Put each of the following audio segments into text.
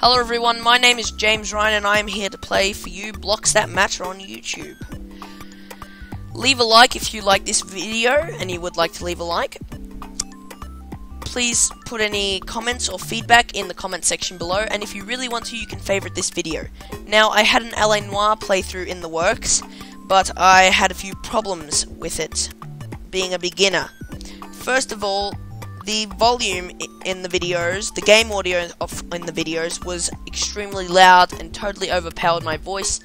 Hello everyone, my name is James Ryan and I am here to play for you Blocks That Matter on YouTube. Leave a like if you like this video and you would like to leave a like. Please put any comments or feedback in the comment section below, and if you really want to, you can favorite this video. Now, I had an LA Noire playthrough in the works, but I had a few problems with it, being a beginner. First of all, the volume in the videos, the game audio in the videos was extremely loud and totally overpowered my voice,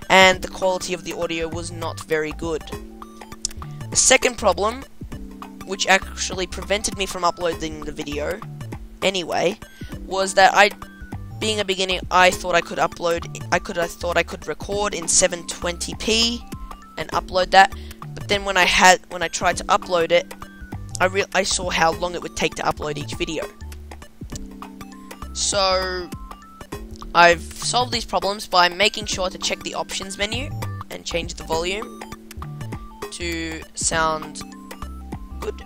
and the quality of the audio was not very good. The second problem, which actually prevented me from uploading the video anyway, was that being a beginner, I thought I could record in 720p and upload that, but then when I tried to upload it, I saw how long it would take to upload each video. So I've solved these problems by making sure to check the options menu and change the volume to sound good.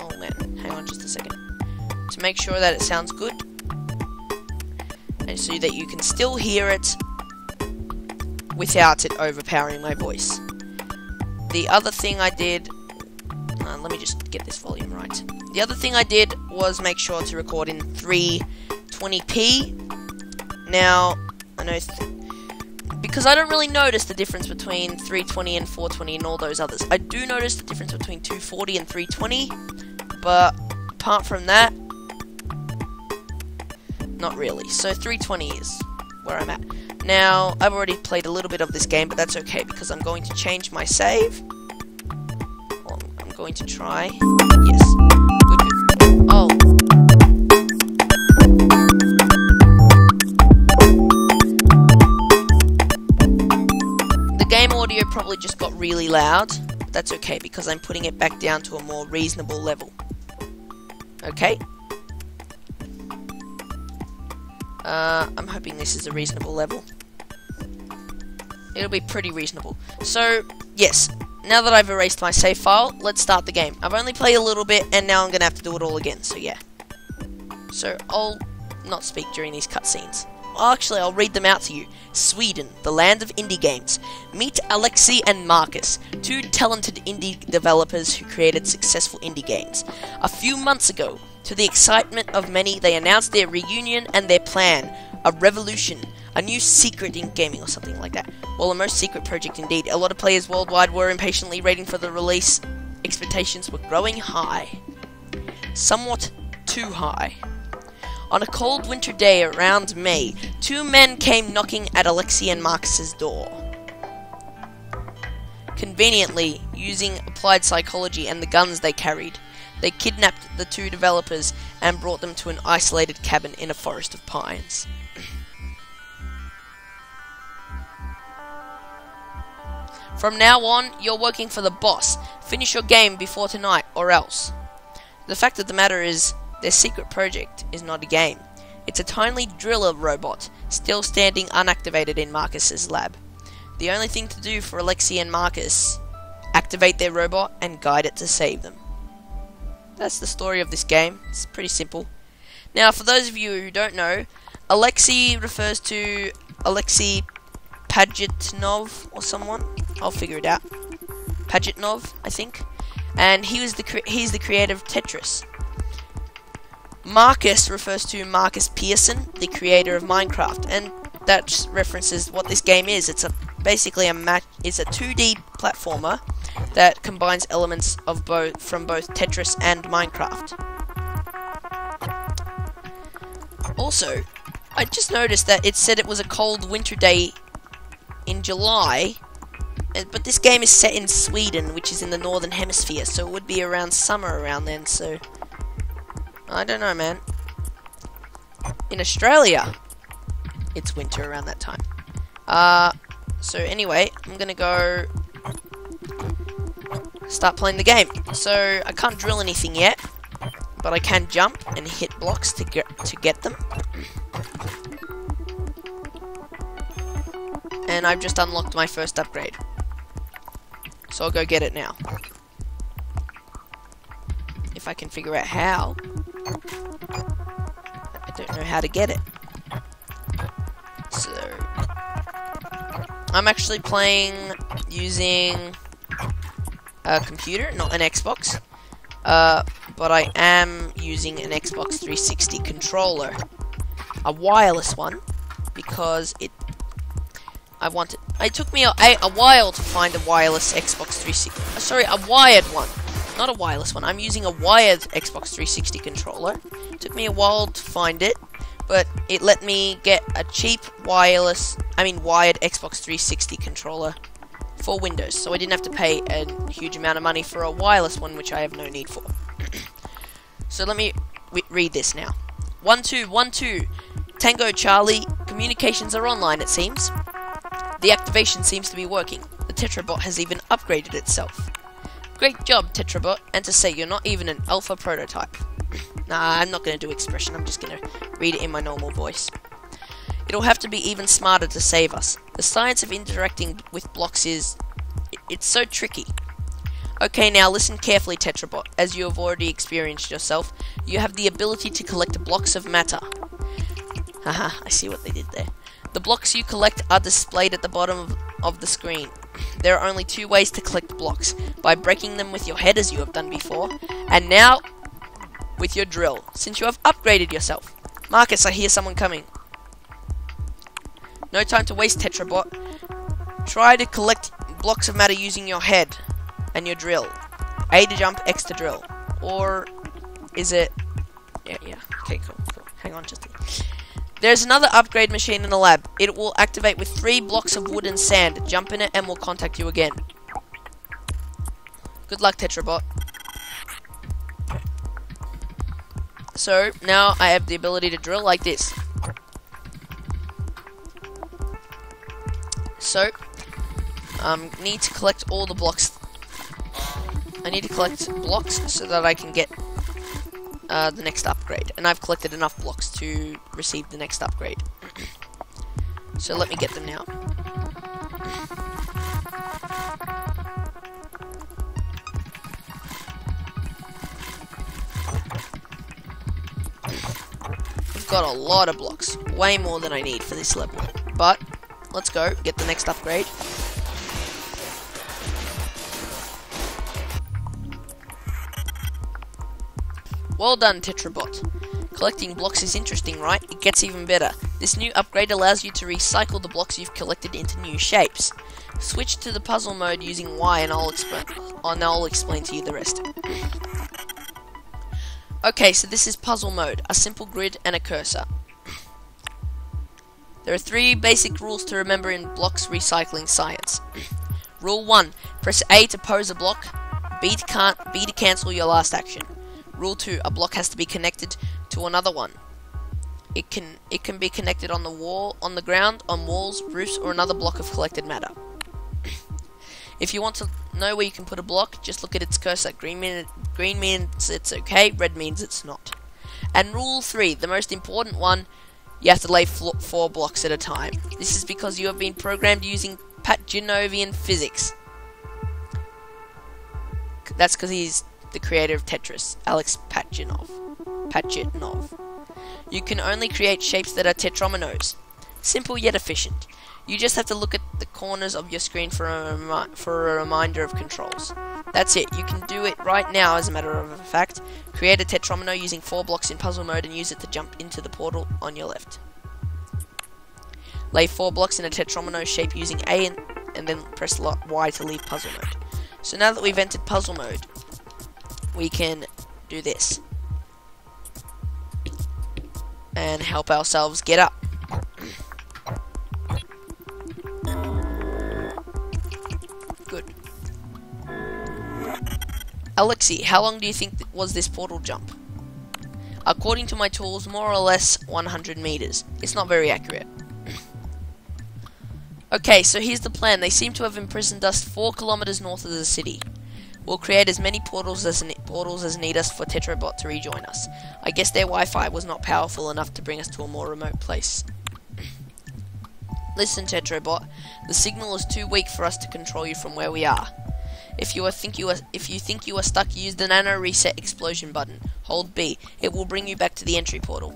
Oh man, hang on just a second. To make sure that it sounds good, and so that you can still hear it without it overpowering my voice. The other thing I did, let me just get this volume right. The other thing I did was make sure to record in 320p. Now, I know, because I don't really notice the difference between 320 and 420 and all those others. I do notice the difference between 240 and 320, but apart from that, not really. So 320 is where I'm at. Now, I've already played a little bit of this game, but that's okay, because I'm going to change my save. Well, I'm going to try. Yes. Good. Oh. The game audio probably just got really loud, but that's okay, because I'm putting it back down to a more reasonable level. Okay? I'm hoping this is a reasonable level. It'll be pretty reasonable. So, yes, now that I've erased my save file, let's start the game. I've only played a little bit, and now I'm going to have to do it all again, so yeah. So, I'll not speak during these cutscenes. Actually, I'll read them out to you. Sweden, the land of indie games. Meet Alexei and Marcus, two talented indie developers who created successful indie games. A few months ago, to the excitement of many, they announced their reunion and their plan, a revolution, a new secret in gaming or something like that. Well, a most secret project indeed. A lot of players worldwide were impatiently waiting for the release. Expectations were growing high. Somewhat too high. On a cold winter day around May, two men came knocking at Alexei and Marcus's door. Conveniently, using applied psychology and the guns they carried, they kidnapped the two developers and brought them to an isolated cabin in a forest of pines. From now on, you're working for the boss. Finish your game before tonight, or else. The fact of the matter is, their secret project is not a game. It's a tiny driller robot, still standing unactivated in Marcus's lab. The only thing to do for Alexei and Marcus, activate their robot and guide it to save them. That's the story of this game. It's pretty simple. Now, for those of you who don't know, Alexei refers to Alexei Pajitnov or someone. I'll figure it out. Pajitnov, I think. And he's the creator of Tetris. Marcus refers to Marcus Pearson, the creator of Minecraft, and that just references what this game is. It's basically a 2D platformer that combines elements of from both Tetris and Minecraft. Also, I just noticed that it said it was a cold winter day in July, but this game is set in Sweden, which is in the northern hemisphere, so it would be around summer around then, so I don't know, man. In Australia, it's winter around that time. So anyway, I'm gonna go start playing the game. So I can't drill anything yet, but I can jump and hit blocks to get them. And I've just unlocked my first upgrade. So I'll go get it now. If I can figure out how. how to get it. So I'm actually playing using a computer, not an Xbox. But I am using an Xbox 360 controller, a wireless one, because it took me a while to find a wireless Xbox 360. Sorry, a wired one, not a wireless one. I'm using a wired Xbox 360 controller. It took me a while to find it, but it let me get a cheap wired Xbox 360 controller for Windows, so I didn't have to pay a huge amount of money for a wireless one, which I have no need for. So let me read this now. 1212 Tango Charlie, communications are online, it seems. The activation seems to be working. The Tetrabot has even upgraded itself. Great job, Tetrabot, and to say you're not even an alpha prototype. Nah, I'm not going to do expression, I'm just going to read it in my normal voice. It'll have to be even smarter to save us. The science of interacting with blocks it's so tricky. Okay, now listen carefully, Tetrabot. As you have already experienced yourself, you have the ability to collect blocks of matter. Haha, I see what they did there. The blocks you collect are displayed at the bottom of the screen. There are only two ways to collect blocks: by breaking them with your head, as you have done before, and now with your drill, since you have upgraded yourself. Marcus, I hear someone coming. No time to waste, Tetrabot. Try to collect blocks of matter using your head and your drill. A to jump, X to drill. Or is it... Yeah. Okay, cool. Hang on just a minute. There's another upgrade machine in the lab. It will activate with 3 blocks of wood and sand. Jump in it and we'll contact you again. Good luck, Tetrabot. So, now I have the ability to drill like this. So, need to collect all the blocks. I need to collect blocks so that I can get the next upgrade. And I've collected enough blocks to receive the next upgrade. So let me get them now. I've got a lot of blocks. Way more than I need for this level. But, let's go get the next upgrade. Well done, Tetrabot. Collecting blocks is interesting, right? It gets even better. This new upgrade allows you to recycle the blocks you've collected into new shapes. Switch to the puzzle mode using Y and I'll explain to you the rest. Okay, so this is puzzle mode. A simple grid and a cursor. There are 3 basic rules to remember in blocks recycling science. Rule 1. Press A to pose a block, B to cancel your last action. Rule 2. A block has to be connected to another one. It can be connected on the wall, on the ground, on walls, roofs, or another block of collected matter. If you want to know where you can put a block, just look at its cursor. Green means it's okay, red means it's not. And rule 3, the most important one, you have to lay 4 blocks at a time. This is because you have been programmed using Paginovian physics. That's because he's the creator of Tetris, Alex Pagitnov. You can only create shapes that are tetrominoes. Simple yet efficient. You just have to look at the corners of your screen for a reminder of controls. That's it. You can do it right now, as a matter of fact. Create a tetromino using 4 blocks in puzzle mode and use it to jump into the portal on your left. Lay 4 blocks in a tetromino shape using A and then press Y to leave puzzle mode. So now that we've entered puzzle mode, we can do this and help ourselves get up. Good. Alexi, how long do you think was this portal jump? According to my tools, more or less 100 meters. It's not very accurate. Okay, so here's the plan. They seem to have imprisoned us 4 kilometers north of the city. We'll create as many portals as need us for Tetrabot to rejoin us. I guess their Wi-Fi was not powerful enough to bring us to a more remote place. Listen, Tetrabot, the signal is too weak for us to control you from where we are. If you think you are stuck, use the nano reset explosion button. Hold B. It will bring you back to the entry portal.